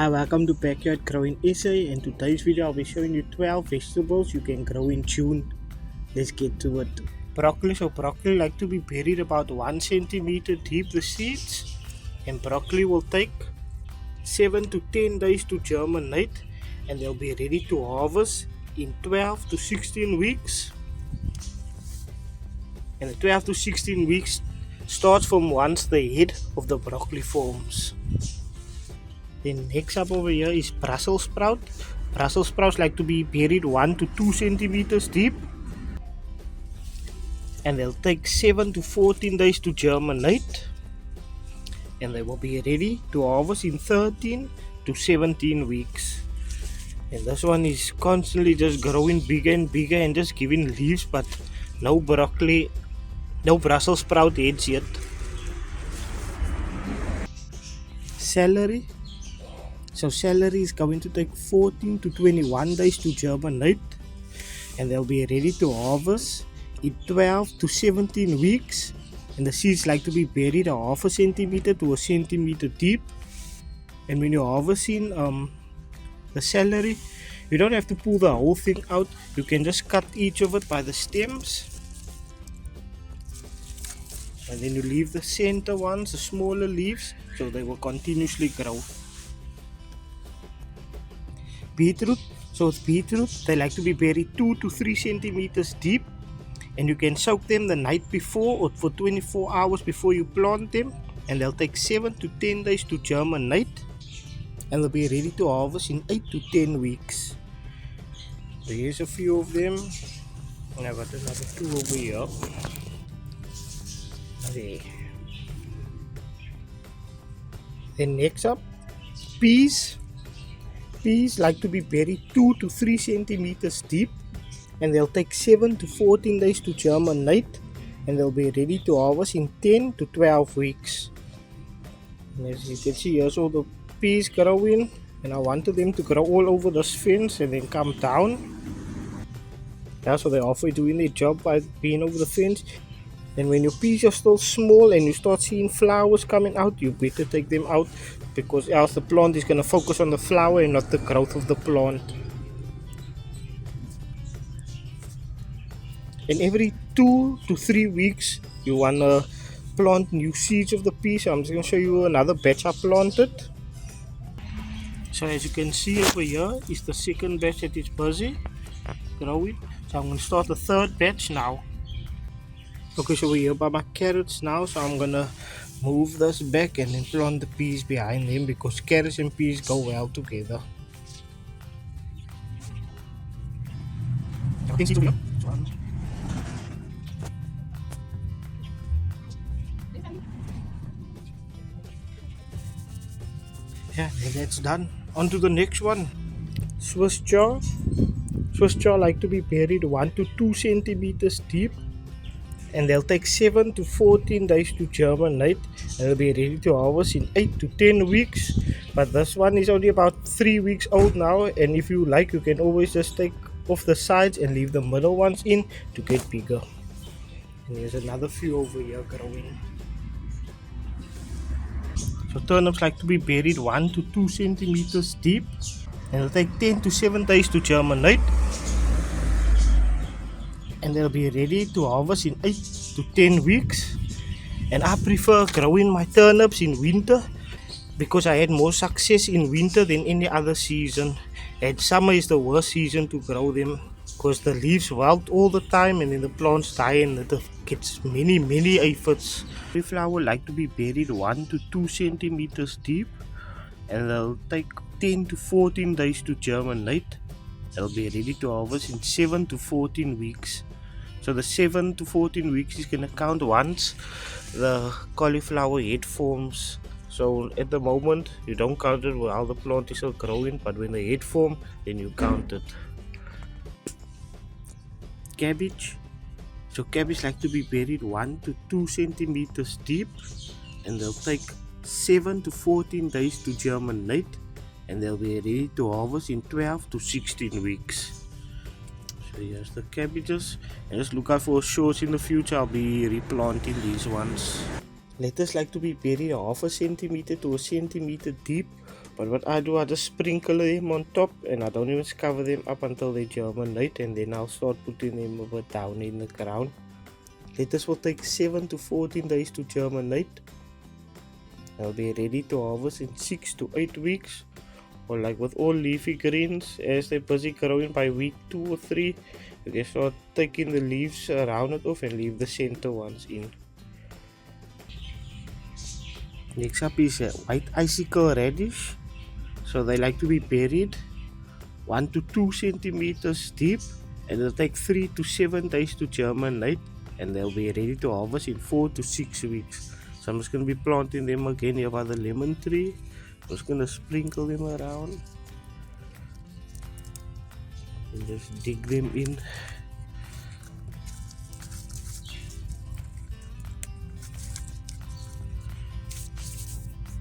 Hi, welcome to Backyard Growing SA. In today's video, I'll be showing you 12 vegetables you can grow in June. Let's get to it. Broccoli. So broccoli like to be buried about 1 centimeter deep, the seeds. And broccoli will take 7 to 10 days to germinate, and they'll be ready to harvest in 12 to 16 weeks. And the 12 to 16 weeks starts from once the head of the broccoli forms. Then next up over here is Brussels sprout. Brussels sprouts like to be buried 1 to 2 centimeters deep, and they'll take 7 to 14 days to germinate, and they will be ready to harvest in 13 to 17 weeks. And this one is constantly just growing bigger and bigger and just giving leaves, but no broccoli, no Brussels sprout heads yet. Celery. So celery is going to take 14 to 21 days to germinate, and they'll be ready to harvest in 12 to 17 weeks. And the seeds like to be buried a half a centimeter to a centimeter deep. And when you're harvesting the celery, you don't have to pull the whole thing out. You can just cut each of it by the stems, and then you leave the center ones, the smaller leaves, so they will continuously grow. Beetroot. So with beetroot, they like to be buried 2 to 3 centimeters deep, and you can soak them the night before or for 24 hours before you plant them, and they'll take 7 to 10 days to germinate, and they'll be ready to harvest in 8 to 10 weeks. So here's a few of them, and I've got another 2 over here. There. Then next up, peas. Peas like to be buried 2 to 3 centimeters deep, and they'll take 7 to 14 days to germinate, and they'll be ready to harvest in 10 to 12 weeks. And as you can see, here's all the peas growing, and I wanted them to grow all over this fence and then come down. Yeah, so they're halfway doing their job by being over the fence. And when your peas are still small and you start seeing flowers coming out, you better take them out, because else the plant is going to focus on the flower and not the growth of the plant. And every 2 to 3 weeks you want to plant new seeds of the peas. So I'm just going to show you another batch I planted. So as you can see over here is the second batch that is busy growing. So I'm going to start the third batch now. Okay, so we're here by my carrots now, so I'm gonna move this back and then plant the peas behind them, because carrots and peas go well together. Yeah, and that's done. On to the next one. Swiss chard. Swiss chard like to be buried 1 to 2 centimeters deep, and they'll take 7 to 14 days to germinate, and they'll be ready to harvest in 8 to 10 weeks. But this one is only about 3 weeks old now, and if you like, you can always just take off the sides and leave the middle ones in to get bigger. And there's another few over here growing. So turnips like to be buried 1 to 2 centimeters deep, and it'll take 10 to 7 days to germinate, and they'll be ready to harvest in 8 to 10 weeks. And I prefer growing my turnips in winter, because I had more success in winter than any other season. And summer is the worst season to grow them, because the leaves wilt all the time and then the plants die and it gets many aphids. Cauliflower like to be buried 1 to 2 centimeters deep, and they'll take 10 to 14 days to germinate. They'll be ready to harvest in 7 to 14 weeks. So the 7 to 14 weeks is going to count once the cauliflower head forms. So at the moment you don't count it while the plant is still growing, but when the head form, then you count it. Cabbage. So cabbage like to be buried 1 to 2 centimeters deep, and they'll take 7 to 14 days to germinate, and they'll be ready to harvest in 12 to 16 weeks. So here's the cabbages, and just look out for shorts in the future. I'll be replanting these ones. Lettuce like to be buried 1/2 centimeter to 1 centimeter deep, But what I do, I just sprinkle them on top, and I don't even cover them up until they germinate, and then I'll start putting them a bit down in the ground. Lettuce will take 7 to 14 days to germinate. They'll be ready to harvest in 6 to 8 weeks. Or like with all leafy greens, as they're busy growing by week 2 or 3, you can start taking the leaves around it off and leave the center ones in. Next up is white icicle radish. So they like to be buried 1 to 2 centimeters deep, and it'll take 3 to 7 days to germinate, and they'll be ready to harvest in 4 to 6 weeks. So I'm just going to be planting them again here by the lemon tree. I'm just going to sprinkle them around and just dig them in.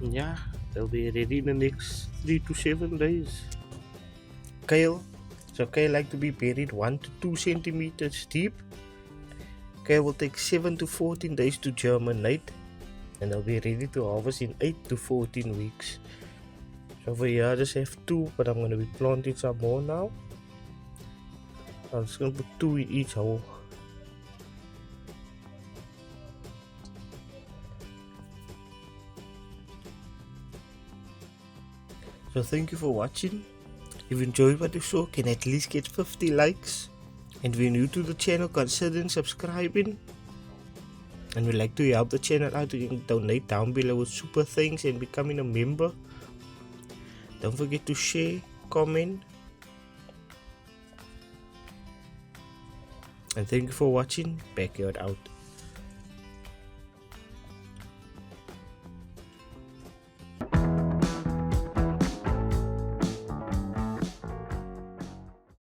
Yeah, they'll be ready in the next 3 to 7 days. Kale. So kale like to be buried 1 to 2 centimeters deep. Kale will take 7 to 14 days to germinate, and they'll be ready to harvest in 8 to 14 weeks. So over here I just have 2, but I'm going to be planting some more now. I'm just going to put 2 in each hole. So thank you for watching. If you enjoyed what you saw, can at least get 50 likes. And if you're new to the channel, consider subscribing. And would like to help the channel out, you can donate down below with super thanks and becoming a member. Don't forget to share, comment. And thank you for watching. Backyard out.